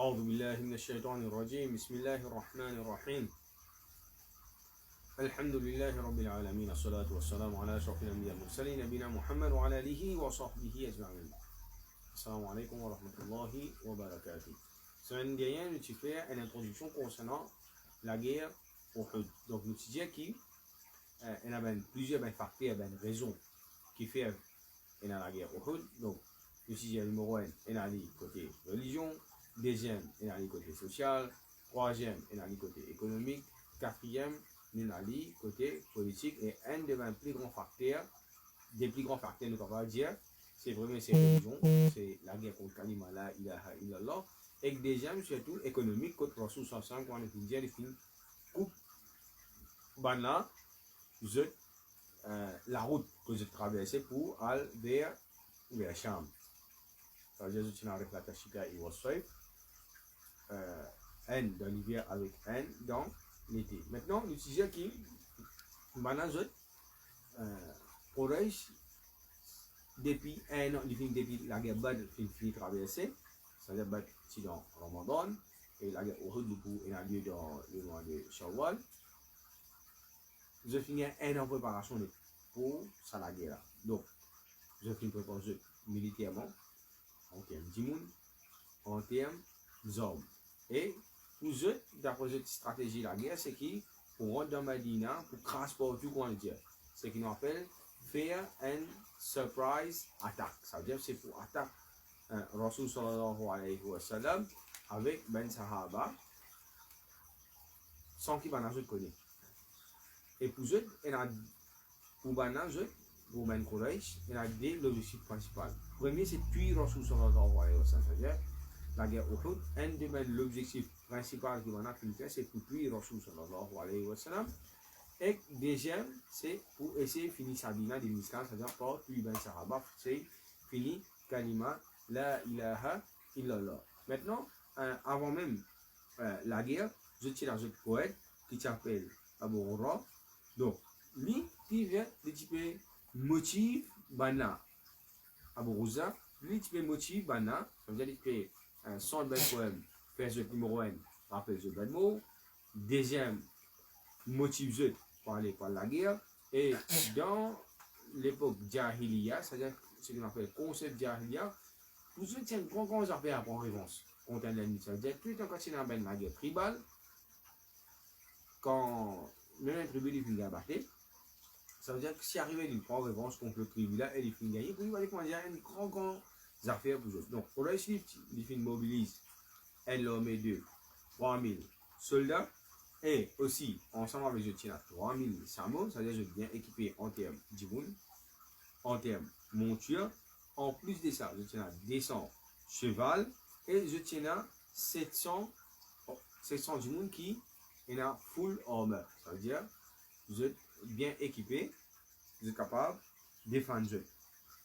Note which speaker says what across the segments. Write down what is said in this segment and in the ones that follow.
Speaker 1: أعوذ بالله من الشيطان الرجيم بسم الله الرحمن الرحيم الحمد لله رب العالمين الصلاة والسلام على أشرف الأنبياء والمرسلين نبينا محمد وعلى آله وصحبه أجمعين. Assalamu alaikum wa rahmatullahi wa barakatuh. Semaine dernière, nous avons fait une introduction concernant la guerre au Uhud. Donc, nous avons dit qu'il y a plusieurs facteurs, raisons qui font la guerre au Uhud. Donc, nous avons dit numéro 1, il y a le côté religion. Deuxième, il y a le côté social. Troisième, il y a le côté économique. Quatrième, il y a le côté politique. Et un des plus grands facteurs, nous pouvons dire, c'est vraiment ces religions, c'est la guerre contre Kalima, la ilaha illallah. Et deuxième, surtout économique, contre Rasul Sassan, quand on est dire, il finit coupe, banna, la route que je traversais pour aller vers Cham. Ça veut dire que tu n'arrives pas à Tachika et Wassoif, un dans l'hiver avec un dans l'été. Maintenant, nous disons que banna, Quraysh, depuis un an, depuis la guerre Badr finit traversée, c'est-à-dire Badr c'est dans Ramadan, et la guerre Uhud du coup a lieu dans le mois de Shawwal. Je finis un an de préparation pour ça la guerre. Donc, je finis préparation militairement, en termes d'immun, en termes d'hommes. Et pour eux, d'après cette stratégie de la guerre, c'est qui pour rentrer dans Medina, pour cracher partout, qu'on dit, c'est ce qu'on appelle faire un surprise attack. Ça veut dire que c'est pour attaquer Rasul sallallahu alayhi wa sallam avec Ben Sahaba sans qu'il va connaître. Et pour eux, pour Ben Quraysh, il y a deux objectifs principaux. Le premier, c'est tuer Rasul sallallahu alayhi wa sallam. C'est-à-dire, la guerre Uhud, un de l'objectif principal qui va faire, c'est pour tuer Rasul sallallahu alayhi wa sallam. Et deuxième, c'est pour essayer de finir Sadina de l'islam, c'est-à-dire par tuer Ben Sahaba, c'est fini Kalima, la ilaha illallah. Maintenant, avant même la guerre, je tiens dans un poète qui s'appelle Abu Hurra. Donc, lui qui vient de type motif bana. Abu Hurra, lui qui fait motif bana, ça veut dire qu'il fait 100 belles poèmes, fait le numéro 1, rappelle le bel mot. Deuxième, motif je pour aller par la guerre. Et dans l'époque Jahiliya, c'est-à-dire ce qu'on appelle le concept Jahiliya, pour ceux qui ont grand affaires à prendre revanche contre un ennemi. Ça veut dire que tout le temps quand il y a une guerre tribale, quand même tribu il finit à battre, ça veut dire que si arrivé il prend revanche contre le tribu là, et il finit gagner, pour lui il va dire une grande affaire pour eux. Donc pour le Swift, il finit mobilise l'armée de 3000 soldats. Et aussi, ensemble avec je tiens à 3000 Samo, c'est-à-dire je bien équipé en termes d'Iboun, en termes monture. En plus de ça, je tiens à 200 cheval et je tiens à 700 d'Iboun qui est en full armor. Ça veut dire, vous êtes bien équipé, vous êtes capable de défendre.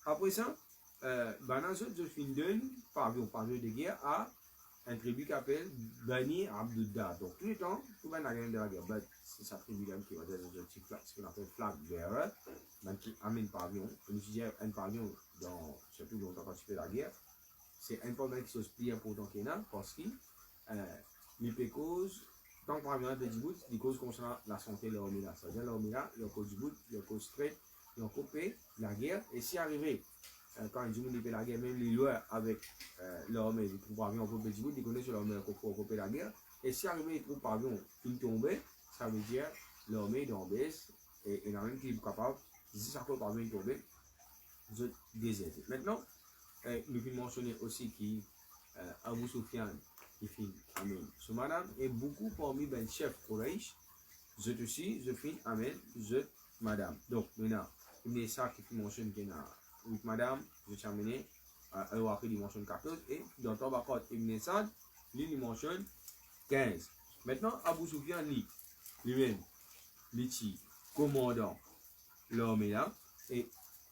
Speaker 1: Après ça, je finis pavillon de guerre à un tribu qui s'appelle Bani Abdullah. Donc, tout le temps, tout le monde de la guerre, c'est sa tribu qui va dire ce qu'on appelle flag bearer, qui amène pavillon. On utilise un pavillon, surtout dans le participé de la guerre. C'est un pavillon qui se plie pour qu'il y a parce qu'il peut cause, tant que pavillon de Djibouti, il cause concernant la santé de l'armée là. C'est-à-dire l'armée là, il y a cause Djibouti, il y a cause straight, il y a coupé la guerre. Et si arrivé, quand ils ont fait la guerre, même les lois avec l'armée, ils trouvent pavillon pour Djibouti, ils connaissent l'armée pour couper la guerre. Et si arrivé, ils trouvent pavillon qui tombe, ça veut dire l'armée est en baisse et il y en a même qui est capable, si ça peut pavillon tomber, de déserter. Maintenant, nous pouvons mentionner aussi qu'Abu Sufyan, il finit Amen sur madame, et beaucoup parmi les chefs Quraysh, je finis Amen, madame. Donc, maintenant, il y a ça qui mentionne qu'il y a 8 madame, je tiens à mener, après il mentionne 14, et dans Tabaqat Ibn Sa'd, il mentionne 15. Maintenant, Abu Sufyan, lui-même, lui, commandant l'armée là, et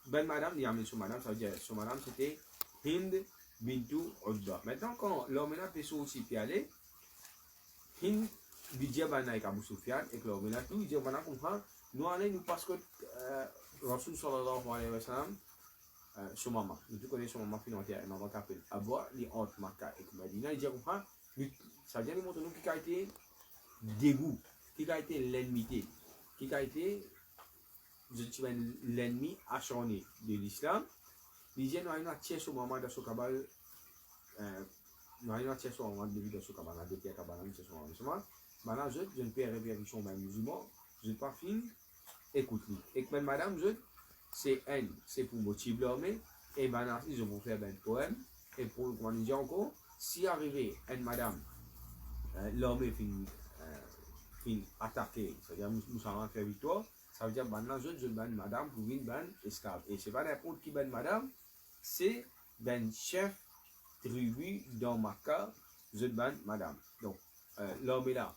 Speaker 1: ben madame, il y a mis sur madame, ça veut dire, sur madame, c'était Hind Bintu Udba. Maintenant, quand l'armée là peut sortir puis aller, Hind dit dire avec Abu Sufyan, et que l'armée là, tout, il dit, on comprend, nous allons nous parce que Rasul sallallahu alayhi wa sallam, son maman, nous connaissons son maman financière, un endroit qui s'appelle Abwa, les entre Makkah et Medina, il dit, comprend, Ça vient nous montrer nous qui a été dégoût, qui a été l'ennemi, qui a été l'ennemi acharné de l'islam. Il dit nous avons une tiers au moment de ce cabal, nous avons une tiers au moment de ce cabal, de Pierre Cabal, nous sommes ensemble. Maintenant, je ne peux révérifier même musulman, je ne pas fin, écoute-lui. Et que madame, c'est elle, c'est pour motiver l'armée, et maintenant, ils vont faire un poème, et pour qu'on dit encore, si arrivé une madame, l'armée fin attaquer, c'est-à-dire nous sommes fait victoire, ça veut dire maintenant, je ban madame pour une ban esclave. Et c'est pas n'importe qui ban madame, c'est ben chef tribu dans Makkah, je ban madame. Donc, l'armée là,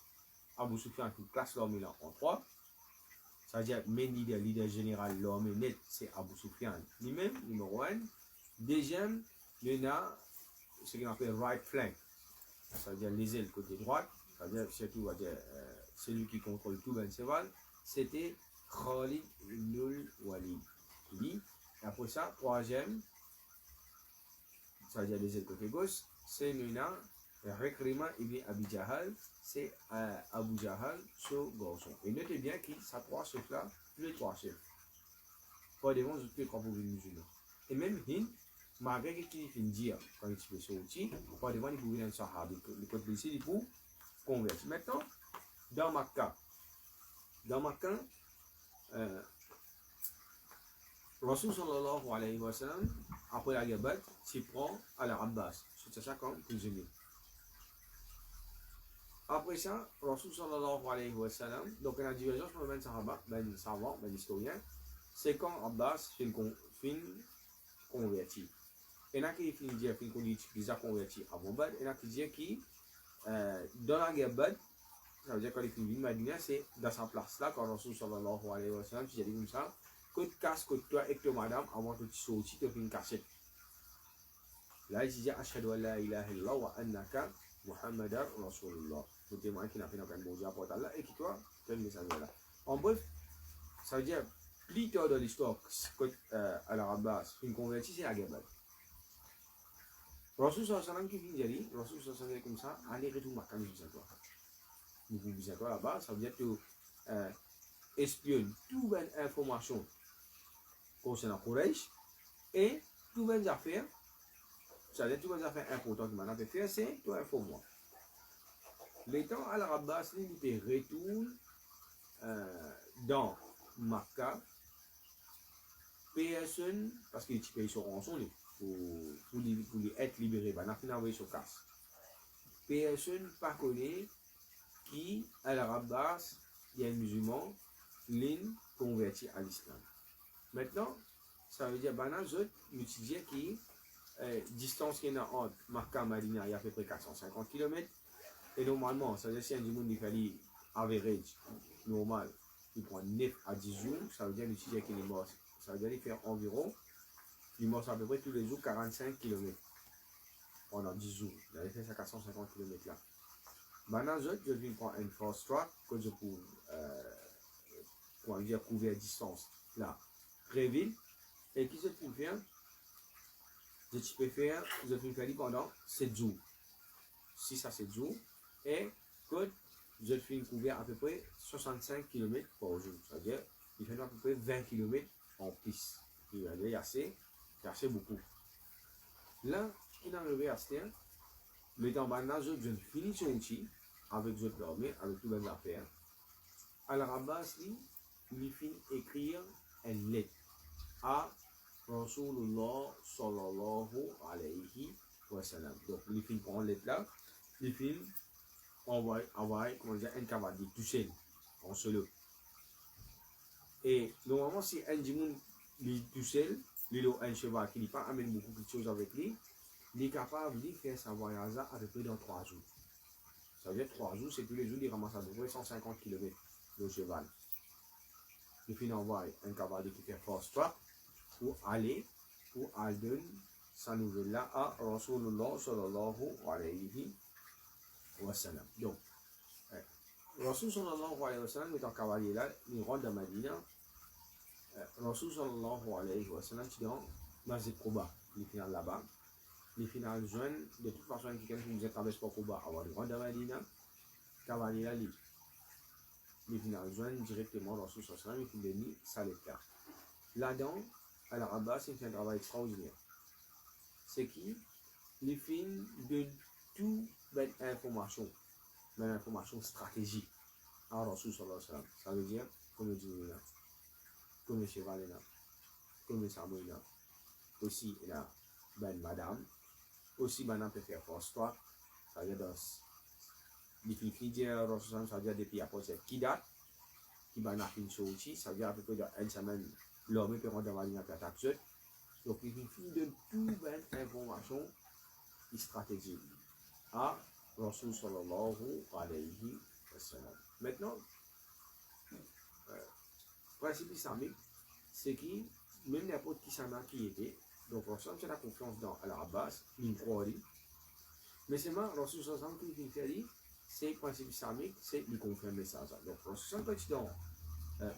Speaker 1: Abu Sufyan qui classe l'armée là en trois. C'est-à-dire, main leader général, l'armée net, c'est Abu Sufyan lui-même, numéro 1. Deuxième, il y a ce qu'on appelle right flank, c'est-à-dire les ailes côté droite, c'est-à-dire surtout celui qui contrôle tout Ben Seval, c'était Khalid ibn Walid. Et après ça, troisième, c'est-à-dire les ailes côté gauche, c'est Nuna. Rikrima ibn Abi Jahal, c'est Abu Jahal, ce garçon. Et notez bien que ça trois chefs là, tous les trois chefs. Pas devant tous les trois pauvres musulmans. Et même Hind, malgré qu'il fait dire quand il fait sortir, pas devant les pauvres sahabi. Le côté ici, il faut convertir. Maintenant, dans Makkah, Rasul sallallahu alayhi wa sallam, après la guerre, s'y prend à l'Abbas. C'est ça comme prisonnier. Après ça, Rasul sallallahu alayhi wa sallam, donc il y a une divergence pour les savants, les historiens, c'est quand Abbas fin converti. Il y en a qui disent qu'il a converti avant Bad, il y en a qui disent que dans la guerre Bad, ça veut dire quand il finit Madina, c'est dans sa place là, quand Rasul sallallahu alayhi wa sallam, tu dis comme ça, que tu casses que toi et que madame, avant que tu sortis, tu fais une cachette. Là, il dit Ashhadu an la ilaha illallah wa annaka Muhammadar Rasulullah. Vous témoignez qu'il n'a fait aucun bon Dieu pour Allah et qui toi, tu as le message là. En bref, ça veut dire, plus tard dans l'histoire, à l'Arabas, une convertie, c'est la guerre. Rasul sallallahu alayhi wa sallam qui vient dire, Rasul sallallahu alayhi wa sallam comme ça, allez retourner Makkah, nous vous toi. Nous vous toi là-bas, ça veut dire que espionne toute bonne information concernant Quraysh et toutes bonnes affaires. Ça veut dire toutes les affaires importantes que maintenant fait faire, c'est toi informe-moi. Les temps à l'Arabas, il retourne dans Makkah, personne, parce que les pays sont rançonnés pour être libérés, ben, on a envoyé sur casse. Personne pas connaît qui à l'Arabas, il y a un musulman, l'in converti à l'islam. Maintenant, ça veut dire, ben, nous disons qui distance qu'il y a entre Makkah et Madina, il y a à peu près 450 km. Et normalement, ça veut dire si un monde qui average normal, il prend 9 à 10 jours, ça veut dire l'utiliser qu'il est mort. Ça veut dire qu'il fait environ, il mort à peu près tous les jours 45 km. Pendant 10 jours. Il avait fait ça 450 km là. Maintenant, je viens prendre une fast track que je peux dire couvrir distance là, très vite. Et qui se peut faire? Je peux faire pendant 7 jours. 6 à 7 jours. Et que je fais couvert à peu près 65 km par jour. C'est-à-dire il fait à peu près 20 km en piste. Il y a assez beaucoup. Là, il est arrivé à ce temps, mais dans maintenant, je finis sur outil avec votre armée, avec toutes les affaires. À l'Arabas, il finit écrire une lettre à Rasulullah sallallahu alayhi wa sallam. Donc, il finit prendre lettre là, il finit envoyer, comment dire, un cavalier tout seul, en solo. Et normalement, si un djimoun est tout seul, il a un cheval qui pas amène beaucoup de choses avec lui, il est capable de faire sa voyage à peu près dans 3 jours. Ça veut dire 3 jours, c'est tous les jours, il ramasse à peu près 150 km de cheval. Il finit envoyer un cavalier qui fait force track pour aller donner sa nouvelle là à Rasulullah sallallahu alayhi wa sallam. Donc, Rasul sallallahu alayhi wa sallam est un cavalier là, il rentre dans Madina. Rasul sallallahu alayhi wa sallam, tu dis, Masjid Quba, il finit là-bas. les finales jeunes, de toute façon, quelqu'un qui nous a traversé pour Cuba, avoir le grand de Madina, cavalier la ligue. Les finales jeunes, directement dans ce sens-là, il faut donner ça les cas. Là-dedans, à l'Arabas, c'est un travail extraordinaire. C'est qui les films de toute belle information, mais l'information stratégique. Alors, ça veut dire, comme le dit comme le cheval là, comme le sabot là, aussi il a ben madame, aussi madame peut faire force toi, ça veut dire dans les films dire, ça veut dire depuis après c'est qui date, qui va n'a fin aussi, ça veut dire à peu près dans une semaine, l'homme peut rentrer dans la ligne d'attaque. Donc il finit de toute belle information stratégique à Rasul sallallahu alayhi wa sallam. Maintenant, principe islamique, c'est qui, même n'importe qui s'en a qui était, donc Rasul a la confiance dans Al-Abbas, il croit, mais c'est moi, Rasul sallallahu alayhi wa sallam, c'est le principe islamique, c'est lui confirmer ça. Donc Rasul quand tu es dans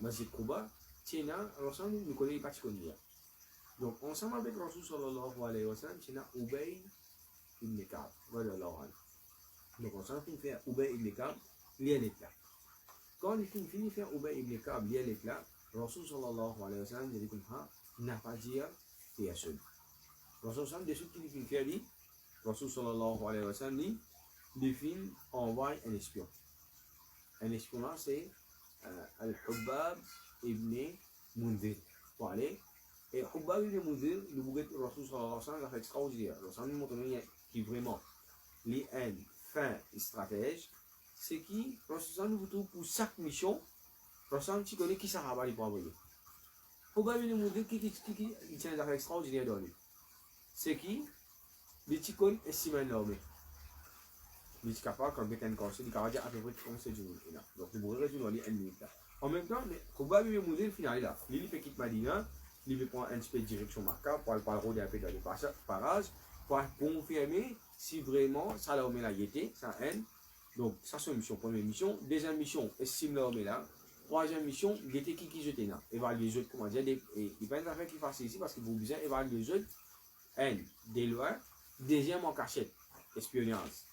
Speaker 1: Masjid Quba, Tina, Rasul nous connaît pas ce qu'on dit. Donc ensemble avec Rasul sallallahu alayhi wa sallam, Tina Ubay ibn Ka'b, donc on s'en finit de faire Ubay ibn Ka'b, lié l'éclat. Quand il finit de faire Ubay ibn Ka'b, lié l'éclat, Rasul sallallahu alayhi wa sallam, il dit comme ça, n'a pas dit c'est seul. Rasul sallallahu alayhi wa sallam, qui fait dit, Rasul sallallahu alayhi wa sallam, il finit envoie un espion. Un espion là, c'est Al-Hubbab ibn Munzir. Pour aller, et Hubbab ibn Munzir, le bouquet de Rasul sallallahu alayhi wa sallam, il a fait extraordinaire. Rasul sallallahu alayhi wa sallam, qui vraiment les haines, fin et stratège, c'est qui, Rasul nous trouve pour chaque mission, Rasul tu connais qui ça va aller pour envoyer. Pour bien nous dire qui tient des affaires extraordinaires dans lui. C'est qui, les ticons et Simon l'armée. Les capables, quand ils ont un conseil, ils peuvent dire à peu près comment c'est du monde. Donc, ils vont résoudre les ennemis. En même temps, pour bien nous dire le final là, il fait quitter Madina, il veut prendre un petit peu de direction Makkah, pour aller rôder un peu dans les parages, pour confirmer si vraiment ça l'a omis la yété, ça haine. Donc, ça c'est une mission, première mission. Deuxième mission, estime l'a omis là. Troisième mission, yété qui jetait là. Évaluer les autres, comment dire, et il n'y a pas d'affaire qui fasse ici parce que vous besoin évaluer les autres, haine, des lois. Deuxième en cachette, espionnage.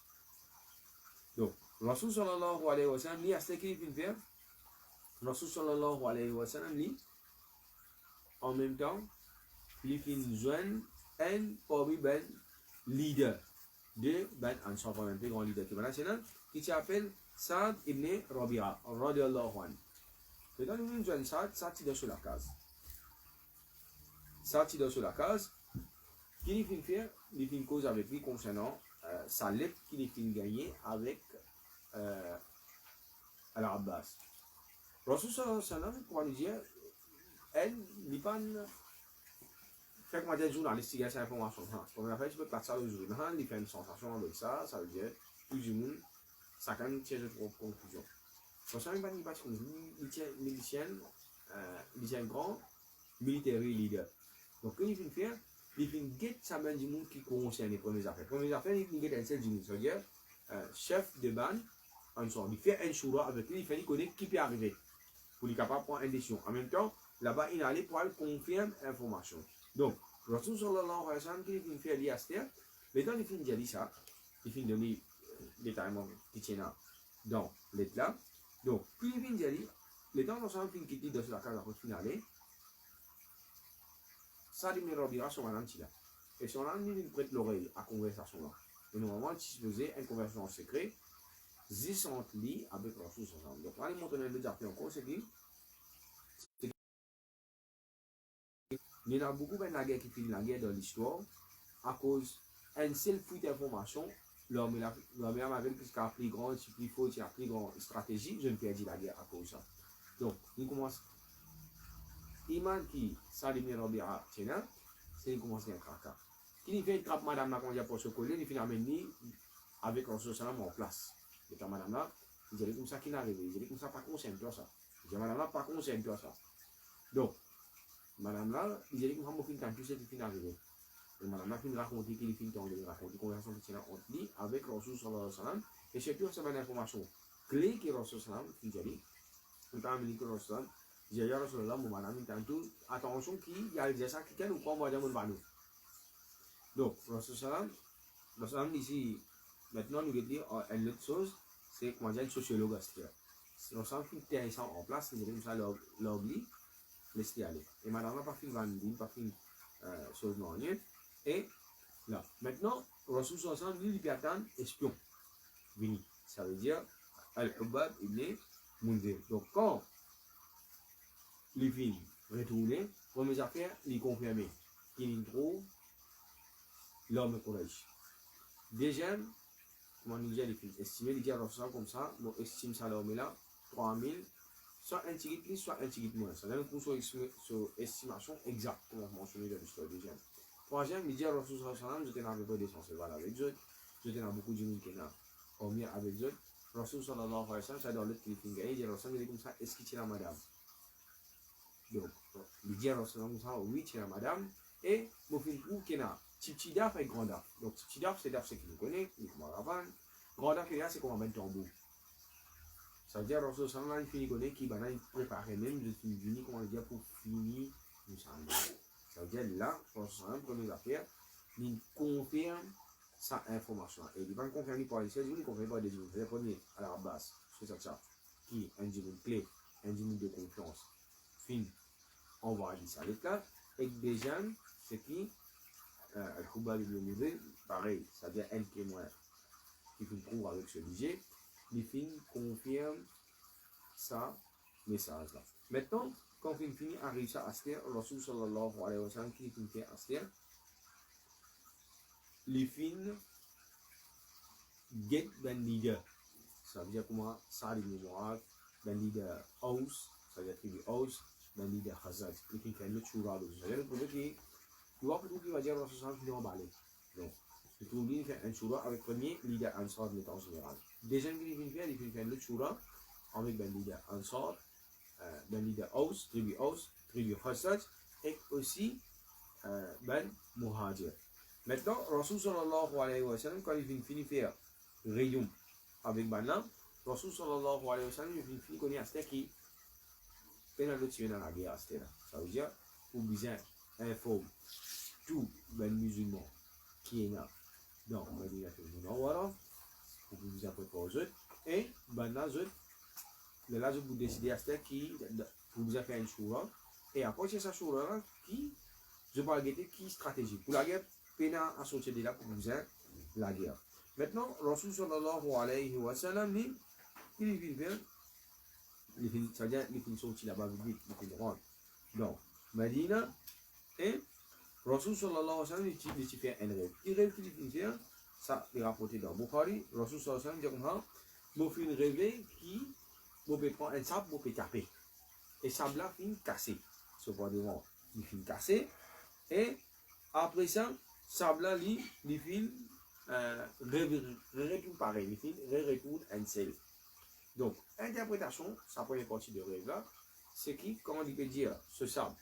Speaker 1: Donc, Rasul sallallahu alayhi wa sallam, lui, à ce qu'il vient faire, Rasul sallallahu alayhi wa sallam, lui, en même temps, il finit joindre un parmi ben leader de Ben Ansar, un peu grand leader qui s'appelle Saad ibn Rabi'a, radiallahu anhu. Maintenant, nous joignons Saad tire sur la case. Saad tire sur la case. Qui finit faire, il finit cause avec lui concernant sa lettre qu'il finit gagner avec Al-Abbas. Rasul sallallahu alayhi wa sallam, pour nous dire, elle n'est pas fait que des journalistes qui ont cette information. Comme fait, tu peux passer ça au journal, il fait une sensation avec ça, ça veut dire tout le monde, chacun tire de propre conclusion. Pour ça, il va dire qu'il il tient un grand militaire leader. Donc, quand il vient faire, il vient guetter ça du monde qui concerne les premières affaires. Les premières affaires, il vient guetter un seul du monde, c'est-à-dire chef de ban, il fait un choura avec lui, il connaît qui peut arriver pour lui capable de prendre une décision. En même temps, là-bas, il allait pour confirmer l'information. Donc, Rasul sallallahu alayhi wa sallam, qui vient faire l'Iaster, mais quand il finit de dire ça, il finit de donner détaillement qui tient dans l'état. Donc, puis il vient de dire, les temps ensemble finit qui dit dans la case finale, ça dit, mais Rabira sur un anti là. Et sur un il prête l'oreille à conversation là. Et normalement, il se faisait une conversation en secret, 10 entre lui avec Rasul sallallahu alayhi wa sallam. Donc, là, il montre un peu d'affaires encore, c'est dit. Il y a beaucoup de guerre qui finit la guerre dans l'histoire à cause d'une seule fuite d'information. L'homme avait jusqu'à plus grand, plus fort, il y a plus grande stratégie. Je ne peux pas dire la guerre à cause de ça. Donc, il commence. Iman qui, ça lui met Rabia, c'est il commence à un tracas. Qui fait une trappe, madame, là, quand il y a pour se coller, il finit à mener avec Rasul sallam en place. Et quand madame là, il dit comme ça qu'il arrive. Il dit comme ça, pas conscient de ça. Il dit madame là, pas conscient de ça. Donc, madame là, il dit comme ça, il finit tout ce qui finit arrivé. Et madame là, il raconte qu'il finit dans les racontes, une conversation qui tient entre lui avec Rasul sallam. Et c'est tout ça, une information clé que Rasul sallam, il dit, il t'a amené que Rasul sallam, il dit, Rasul sallam, mon madame, il t'a tout, attention, qui, il y a des gens qui nous prennent, on va dire, mon banou. Donc, Rasul ici, maintenant, nous allons dire une autre chose, c'est comment dire, le sociologue. C'est Rasul qui est intéressant en place, c'est comme ça, l'obli, laissez aller. Et madame n'a pas fait vanille, pas fait chose non rien. Et là, maintenant, Rasul Sallam, lui, il attend espion. Vini. Ça veut dire, Al-Hubab, il est Munzir. Donc, quand les films retournent, première affaire, il confirme qu'il trouve l'homme Quraysh. Deuxième, comment nous dit les films estimés, il dit à Rasul comme ça, donc estime ça l'homme là, 3000, soit un ticket plus, soit un ticket moins. Ça donne une sur estimation exacte, comme on mentionné dans l'histoire. Deuxième. Troisième, il dit à Rasul Sallam, je n'avais pas d'essence, voilà, avec eux, je n'ai beaucoup de gens qui n'ont au mieux avec eux. Rasul sallallahu alayhi wa sallam, ça dans l'autre clip, il dit à Rasul, il dit comme ça, est-ce qu'il tient la madame? Donc, il dit à Rasul comme ça, oui, tient la madame, et mon film trouve qu'il y a petit daf et grand daf. Donc, petit daf, c'est ce qu'il nous connaît, il nous ravanne. Grand daf, c'est comme un bel tambour. Ça veut dire, Rasul sallallahu alayhi wa sallam, il connaît qu'il va préparer même, je suis venu, comment dire, pour finir, nous sommes. Ça veut dire, là, Rasul sallallahu alayhi wa sallam, première affaire, il confirme sa information. Et il va me confirmer par les 16 jours, il ne confirme pas des jours. C'est le premier, à la base, c'est ça, qui est un digne clé, un digne de confiance. Fin, on va dire ça. L'état, et le deuxième, c'est qui, Al-Khubab ibn Mudhir, pareil, c'est-à-dire un témoin qui se trouve avec ce budget, les films confirment ça message là. Maintenant, quand on finit à réussir à Aster, Rasul sallallahu alayhi wa sallam qui fait Aster, les films get ben leader. Ça veut dire comment Saad ibn Mu'adh, ben leader Aus, ça veut dire tribu Aus, ben leader Khazaj. Les films fait le choura. Donc, c'est-à-dire pour qui tu vois que tout qui va dire Rasul sallallahu alayhi wa sallam emballer. Donc, le trouve fait un choura avec premier leader Ansar de en général. Deuxième qui fait le choura avec ben leader Ansar, ben leader Aus, tribu Khazaj, et aussi ben Muhajir. Maintenant, Rasul sallallahu alayhi wa sallam, quand il finit faire rayon avec Banam, Rasul sallallahu alayhi wa sallam, il finit connaître Aster qui pénale le tuer dans la guerre Aster. Ça veut dire, pour bien informer tout ben musulman qui est là dans la Médina Munawwara, pour vous apprendre aux autres, et ben là, vous décidez Aster qui, pour vous faire une choura, et après, c'est sa choura qui, je vais regarder qui stratégie. Pour la guerre, Pena a sorti de là pour vous faire la guerre. Maintenant, Rasul sallallahu alayhi wa sallam, il vient faire, c'est-à-dire, il finit sorti là-bas vite, il finit droit. Donc, Medina, et Rasul sallallahu alayhi wa sallam, il fait un rêve. Il rêve qu'il finit faire, ça est rapporté dans Bukhari. Rasul sallallahu alayhi wa sallam dit comme ça, il fait un rêve qui, il peut prendre un sable, il peut taper. Et ce sable là finit cassé. Cependant, il finit cassé. Et après ça, Sabla lit les films retourne pareil, les films retourne un seul. Donc, interprétation, sa première partie de rêve là, c'est qui, comment on peut dire, ce sable,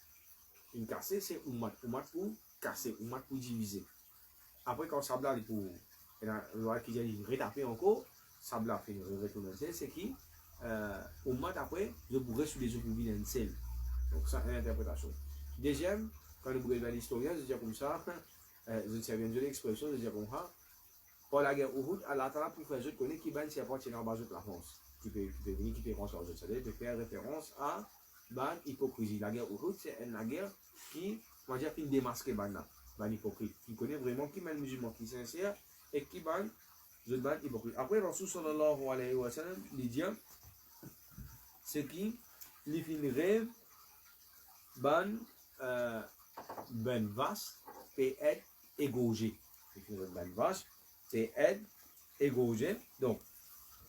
Speaker 1: une cassée, c'est Ummat pour casser, Ummat pour diviser. Après, quand Sabla est pour, qui dit retaper encore, Sabla fait retourner un seul, c'est qui, Ummat après, je pourrais sur les yeux pour venir un seul. Donc, ça, c'est une interprétation. Deuxième, quand nous regardons l'historien, je dis comme ça, je ne sais bien de l'expression, je dis comme ça, pour la guerre Uhud, Allah Ta'ala pour faire je connais qui ban c'est apporté dans base de la France, qui peut venir, qui peut rendre aux autres, c'est-à-dire de faire référence à ban hypocrisie. La guerre Uhud, c'est une guerre qui, on va dire, qui démasque ban hypocrite, qui connaît vraiment qui mène musulman, qui est sincère, et qui ban, je ban hypocrite. Après, Rasul sallallahu alayhi wa sallam, il dit, c'est qui, les films rêve, ban, ben vaste peut être égorgé. Ben vaste peut être égorgé. Donc,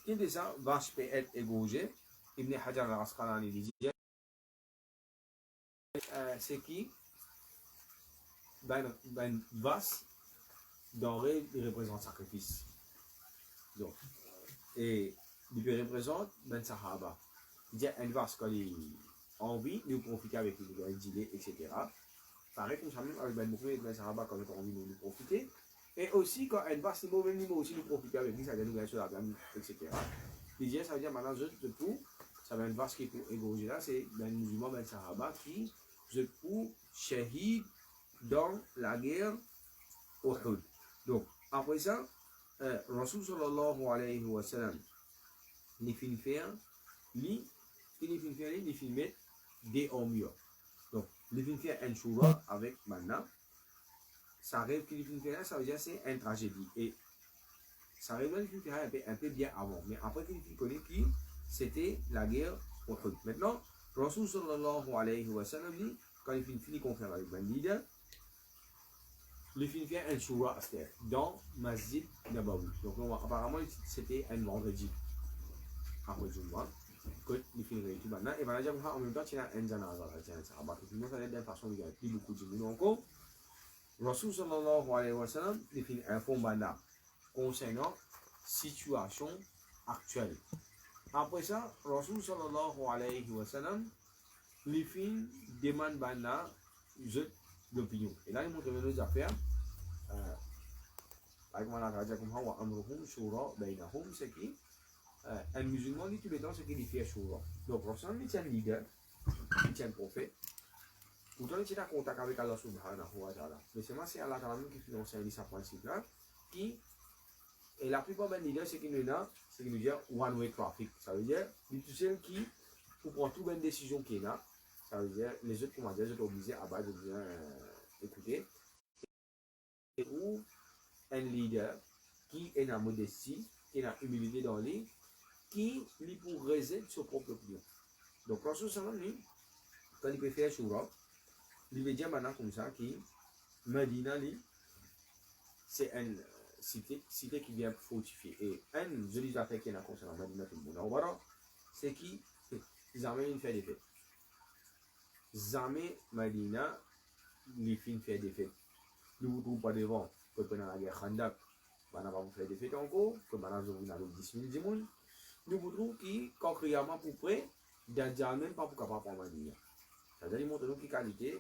Speaker 1: qui dit ça, vache peut être égorgé. Ibn Hajar al-Asqalani dit, c'est qui ben vaste denrée représente sacrifice. Donc, et il représente ben sahaba. Il dit un vaste quand il envie, nous profiter avec lui, dîner, etc. Pareil comme ça même avec Ben Moukoué et Ben Sahaba quand on a envie de nous profiter. Et aussi quand elle va ce mauvais niveau aussi nous profiter avec lui, ça veut dire nous gagner sur la gamme, etc. L'idée, ça veut dire maintenant, je pour, ça va être vaste qui est pour égorger là, c'est Ben musulman, Ben Sahaba qui, je pour shahid dans la guerre Uhud. Donc, après ça, Rasul sallallahu alayhi wa sallam, les films faire, les films faire, les films des hommes. Donc, les films faire un choura avec Manna, ça arrive que les films faire, ça veut dire c'est une tragédie. Et ça arrive que les films faire un peu bien avant. Mais après que les films connaissent qui, c'était la guerre Uhud. Maintenant, Rasul sallallahu alayhi wa sallam dit, quand les films finissent conférence avec Ben leader, les films fait un choura à faire dans Masjid Nabawi. Donc, apparemment, c'était un vendredi. Après Jumma, que les films réunis maintenant. Et maintenant, en même temps, il y a un janaza. Ça va d'une façon, il y a plus beaucoup de monde encore. Rasul sallallahu alayhi wa sallam, les films informent concernant situation actuelle. Après ça, Rasul sallallahu alayhi wa sallam, les films demandent maintenant l'opinion. Et là, ils montrent nos affaires. Avec mon attaque, comme ça, Amruhum, Shura, Bainahum, c'est qui un musulman dit tout le temps ce qu'il fait Shura. Donc, Rasul, il tient le leader, il tient le prophète. Pourtant, il est en contact avec Allah subhanahu wa ta'ala. Mais c'est Allah ta'ala qui finance ce principe-là, qui, et la plupart des leaders, c'est qu'il nous dit one-way traffic. Ça veut dire, il est seul qui, pour prendre toute une décision qu'il a, ça veut dire, les autres commandants, les autres obligés à base de bien écouter. Et où un leader qui est dans la modestie, qui est dans l'humilité dans lui, qui lui pour résoudre son propre opinion. Donc, Rasul sallam, lui, quand il peut faire Shura, il veut dire maintenant comme ça, qui Medina, lui, c'est une cité qui vient fortifier. Et un joli affaire qui est dans concernant Medina, tout le monde, c'est qui jamais il fait des fêtes. Jamais Medina, les filles fait des fêtes. Nous ne trouvons pas devant, que pendant la guerre Khandak, on va vous faire des fêtes encore, que maintenant nous avons 10 000 démons. Nous vous trouvons qui, quand criarement pour près, d'un même pas pour capable prendre Medina. C'est-à-dire, il montre nous qui qualité,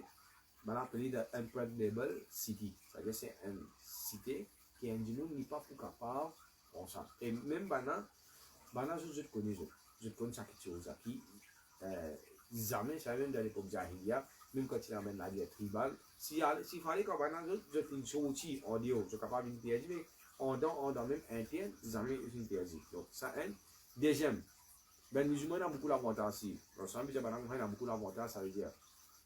Speaker 1: on appelle d'Impregnable City. C'est-à-dire, c'est une cité qui est un dinou n'est pas pour capable prendre ça. Et même maintenant, je connais ça qui chose qui, jamais, ça même dans l'époque Jahiliya, même quand il amène la guerre tribale, s'il fallait qu'on je fais une sortie en dehors, je suis capable de perdre, mais en dans même interne, jamais une perdre. Donc, ça, un. Deuxième, ben, les musulmans ont beaucoup d'avantages ici. Ensemble, les musulmans ont beaucoup d'avantages, ça veut dire,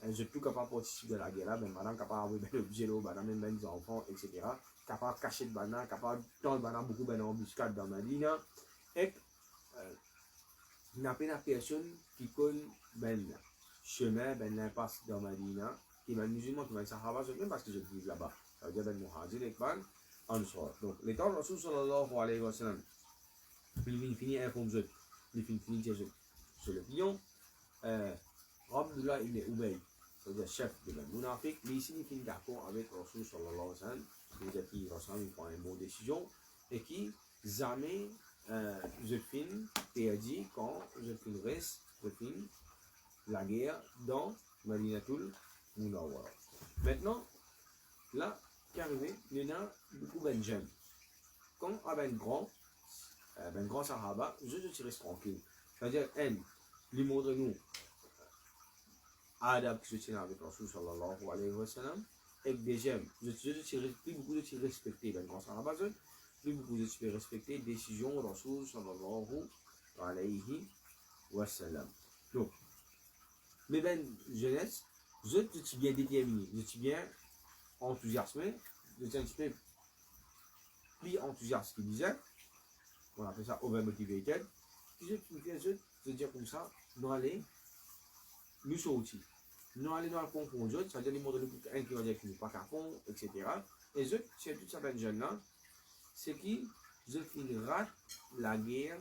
Speaker 1: je suis plus capable de participer à la guerre, ben, madame capable d'avoir l'objet, ben, des enfants, etc. Capable de cacher de banane, capable de tendre beaucoup d'embuscades dans ma ligne. Et, il n'y a pas de personne qui connaît ben chemin, ben l'impasse dans Madina, qui est musulman, qui est sahaba, même parce que je vis là-bas. Ça veut dire ben muhajir et ben ansar. Donc, l'état de Rasul sallallahu alayhi wa sallam, il finit informe je, il finit sur le pion. Abdullah ibn Ubay, c'est-à-dire chef de ben Munafik, mais ici il finit d'accord avec Rasul sallallahu alayhi wa sallam, c'est-à-dire qu'il prend une bonne décision et qui jamais je finis perdu quand je finis la guerre dans Madinatul Munawwara. Maintenant, là, qui est arrivé, il y a beaucoup de jeunes. Quand avec un grand sahaba, je reste tranquille. C'est-à-dire, lui montre nous adab que je tiens avec Rasul sallallahu alayhi wa sallam. Et deuxième, plus beaucoup de respecter ben grand sahaba, plus beaucoup de respecter décision Rasul sallallahu alayhi wa sallam. Donc, mais ben jeunesse, je suis bien déterminé, je suis bien enthousiasmé, je suis un petit peu plus enthousiaste qu'il disait, on appelle ça overmotivated, je dis comme ça, nous allons nous sortir. Nous allons dans le confond, c'est-à-dire les mots de un qui va dire qu'il n'est pas qu'à fond, etc. Et je, c'est tout ça, ben jeune là, c'est qui, je finirai la guerre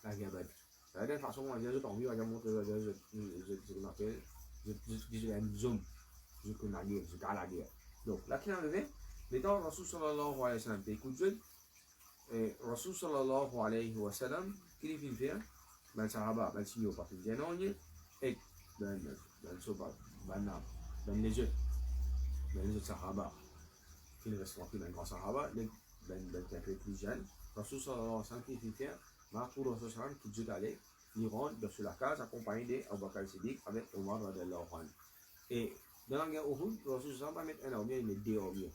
Speaker 1: bête. De la façon, on va dire, je t'en veux, on va montrer, je une zone, je connais la guerre, je garde la guerre. Donc, là, qui est arrivé, l'étant Rasul sallallahu alayhi wa sallam, t'écoutes, et Rasul sallallahu alayhi wa sallam, qu'il est fait, ben, sahaba, ben, signaux, parce qu'il y a un an, et, ben, soba, ben, les autres sahaba, qui ne restent pas un grand sahaba, ben, qui est un peu plus jeune, Rasul sallallahu alayhi wa sallam, qui est fait, pour Rasul sallam, qui est allé, il rentre sur la case accompagné d'Abu Bakr Siddiq avec Omar radiallahu anhu. Et dans la guerre Uhud, Rasul sallam va mettre un armure, il met deux armures.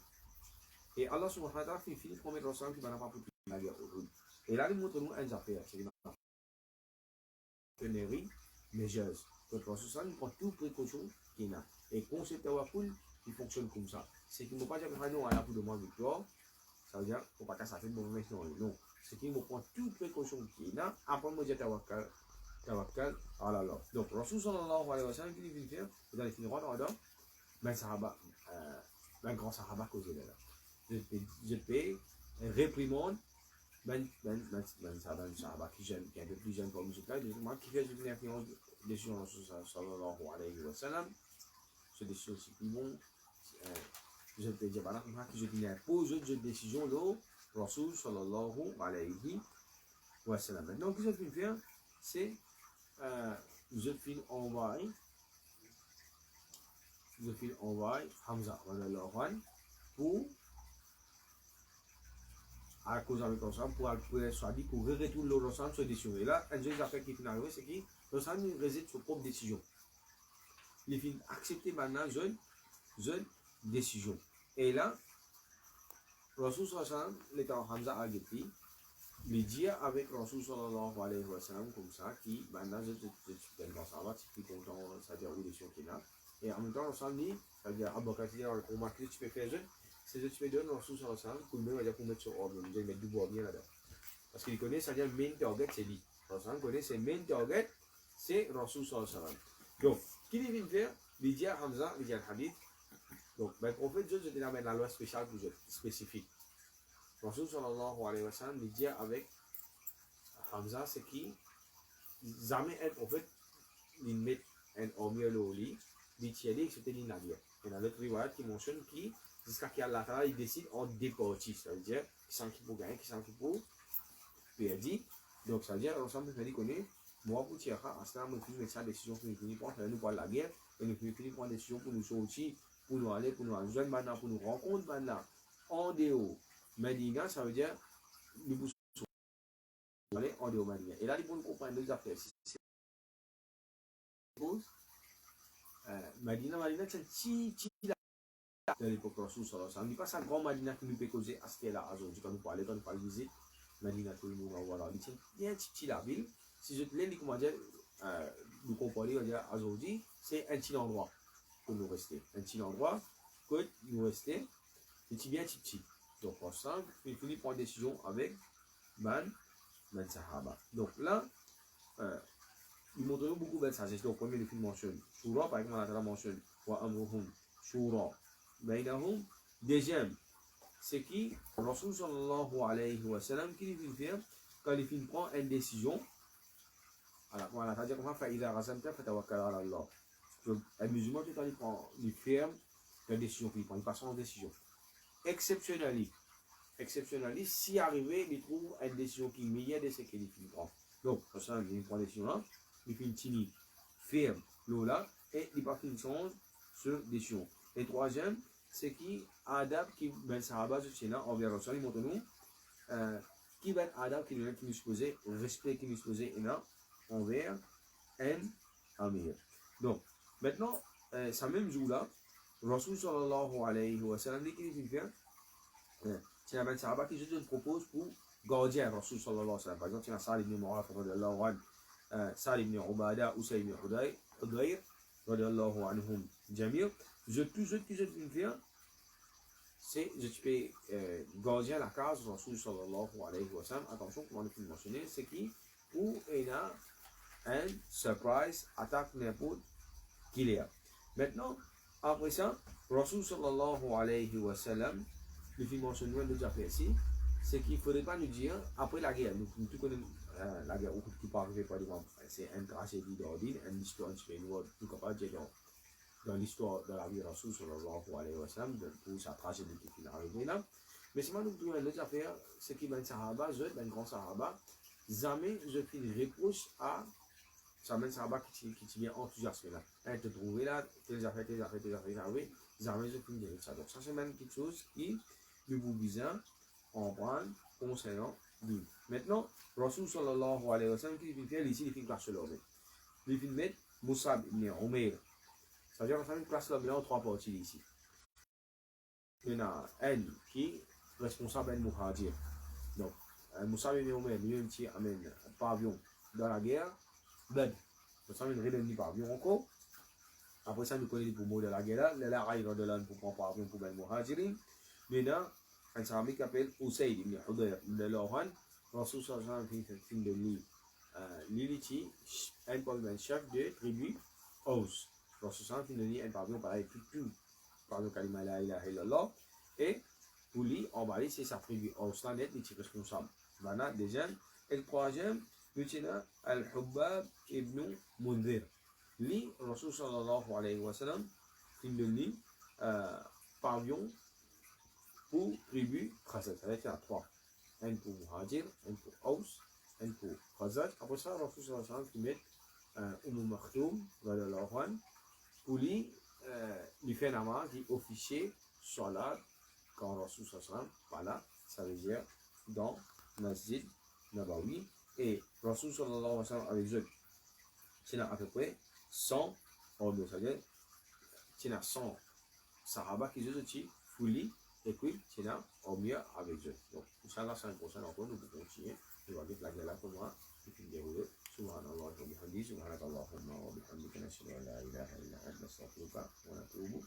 Speaker 1: Et Allah subhanahu wa ta'ala finit pour mettre ensemble qui va pas pour la guerre. Et là, il montre nous une affaire. C'est une partenariat majeure. Donc, Rasul prend toute précaution qu'il a. Et concept Tawakul, il fonctionne comme ça. C'est qu'il ne faut pas dire que nous, on a pour demander victoire. Ça veut dire qu'il ne faut pas que ça fait de mauvais méchant. Non. C'est qu'il me prend toute précaution qu'il a. Après, moi, j'ai Tawakal. Tawakal à Allah. Donc, Rasul sallallahu alayhi wa sallam, qu'il vient faire, dans les films rwandais, ben, Sahaba, ben, grand Sahaba causé là. Je peux réprimande, ben, Sahaba qui est un peu plus jeune comme ce cas, qui fait une influence dessus en sallallahu alayhi wa sallam. Ce décision, c'est plus bon. Je peux dire, voilà, que je impose une décision de Rasul sallallahu alayhi wa sallam. Maintenant, ce que je vais faire, c'est je vais envoyer Hamza pour à cause avec ensemble pour soit dit pour retourner le ensemble sur décision. Et là, un des affaires qui finit arrivé, c'est que l'ensemble réside sur propre décision. Il finit accepter maintenant une décision. Et là, Rasul sallallahu alayhi wa sallam, l'état Hamza a dit, il dit avec Rasul sallallahu alayhi wa sallam comme ça, qui maintenant je suis dans ça, je suis content, c'est-à-dire où décision qu'il a. Et en même temps, ensemble, c'est-à-dire au marqué tu peux faire jeune, c'est que tu peux donner Rasul sallallahu alayhi wa sallam pour même pour mettre sur ordre, il mettre du bois bien là-dedans. Parce qu'il connaît, c'est-à-dire main target, c'est lui. Rasul connaît, c'est main target, c'est Rasul sallallahu alayhi wa sallam. Donc, qui vient faire, il dit à Hamza, il dit à Hadith. Donc, ben, le prophète, je te la loi spéciale pour spécifique. Rasul sallallahu alayhi wa sallam, il dit avec Hamza, c'est qui jamais un prophète, il met un homme au lit, il tient que c'était l'inavire. Il y a l'autre riwayat qui mentionne qui, jusqu'à qu'Allah il décide en départie. Ça veut dire qui s'en qui pour gagner, qui s'en qui pour perdre. Donc, ça veut dire, ensemble, je dis connaît, moi, pour tirer, à ce moment-là, nous faisons sa décision pour nous finir prendre, nous prendre la guerre, et nous finir prendre une décision pour nous sortir, pour nous aller, pour nous rejoindre maintenant, pour nous rencontrer maintenant, en dehors. Medina, ça veut dire, nous pouvons aller en dehors Medina. Et là, il faut nous comprendre deux affaires. Medina, c'est un petit de l'époque Rasul sallallahu alayhi wa sallam. Ce n'est pas sa grande Medina qui nous peut causer à ce qu'elle a aujourd'hui. Quand nous parlons visite, Medina, tout le monde va voir là. Il y a un petit la ville. Si je te l'ai dit, comment dire, nous comprenons aujourd'hui, c'est un petit endroit que nous restons. Un petit endroit que nous restons. C'est bien petit. Donc, ensemble, il faut prendre une décision avec Man Sahaba. Donc là, il montre beaucoup de sagesse. Donc, premier, le film mentionne Shura, par exemple, on a mentionné Wa Amruhum Shura Bainahum. Deuxième, c'est qui Rasul sallallahu alayhi wa sallam qui lui fait quand il film prend une décision. Alors, on a dit comment faire il a razamta fatawakkal ala Allah. Un musulman, tout il prend, il ferme la décision qu'il prend, il passe en décision. Exceptionnellement, si arrivé, il trouve une décision qui est meilleure de ce qu'il prend. Donc, pour ça, il prend une décision là, il fait une timide, ferme l'eau là, et il part une songe sur décision. Et troisième, c'est qui adab qui ben sahaba c'est là envers Rasul, il montre nous qui va être adab qui nous supposé respect qui nous supposé là envers un amir. Donc, maintenant, ça même jour là, Rasul sallallahu alayhi wa sallam dit qu'il fait c'est un sahaba qui je te propose pour garder Rasul sallallahu alayhi wa sallam. Par exemple, c'est un Sa'd ibn Mu'adh radiyallahu anhu, Sa'd ibn Ubada, Usayd ibn Hudayr radiyallahu anhum jamir. Tout ce que je peux faire, c'est je peux garder la case Rasul sallallahu alayhi wa sallam. Attention, comme on a pu le mentionner, c'est qui pour un surprise attaque n'importe qu'il y a. Maintenant, après ça, Rasul sallallahu alayhi wa sallam, le film mentionné de déjà fait ici, c'est qu'il ne faudrait pas nous dire, après la guerre, nous tous connaissons la guerre qui peut arriver par exemple, c'est une tragédie d'ordine, une histoire qui fait nous tout capable de dans l'histoire de la vie de Rasul sallallahu alayhi wa sallam, pour sa tragédie qui est arrivée là. Mais si nous trouvons l'autre affaire, c'est qu'il y a un sahaba, un grand sahaba, jamais je fais une réponse à ça mène Sahaba qui vient enthousiasmé là. Elle te trouve là, tes affaires, oui, jamais je finis de ça. Donc ça c'est même quelque chose qui nous vous besoin en prendre concernant lui. Maintenant, Rasul sallallahu alayhi wa sallam qui vient faire ici, il fait une classe l'homme. Il vient mettre Musab ibn Umair. C'est-à-dire qu'on fait une classe l'homme en trois parties ici. maintenant, elle qui est responsable d'un muhajir. Donc, Moussa bin Omer, lui-même, qui amène un pavillon dans la guerre, ben, Moussa bin Omer, il pavillon encore. Après ça, nous connaissons pour mourir de la guerre, là, il de l'an pour prendre pavillon pour ben muhajirin. Maintenant, un sahabi qui s'appelle Usayd ibn Hudayr ibn Lawan, Rasul sallallahu alayhi wa sallam fait de lui, l'iliti, un chef de tribu Aus. Rasul sallallahu alayhi wa sallam fait de lui un pavillon pareil, tout, pardon, kalima la ilaha illallah, et pour lui, en bas, c'est sa tribu Aus, là, net, il est responsable. Voilà, deuxième, et le troisième, lieutenant Al-Hubbab ibn Mundhir. Lui, Rasul sallallahu alayhi wa sallam, fait de lui, pavillon pour tribu Khazaj. Ça veut dire qu'il y a trois. Un pour Muhajir, un pour Aus, un pour Khazaj. Après ça, Rasul sallallahu alayhi wa sallam qui met Maktoum, pour lui, il fait un amas qui officier salat quand Rasul sallallahu alayhi wa sallam pas là. Ça veut dire dans Masjid Nabawi. Et Rasul sallallahu alayhi wa sallam avec eux, c'est à peu près 100 hommes. C'est-à-dire, c'est 100 Sahaba qui sont aussi foulés. Et puis, c'est là, au mieux avec eux. Donc, Inch'Allah, c'est un prochain encore, nous pouvons continuer. Je vais dire la guerre pour moi, et puis dérouler. Subhanallah wa bihamdi, subhanakallahumma wa bihamdika, nashhadu an la ilaha illa anta, nastaghfiruka wa natubu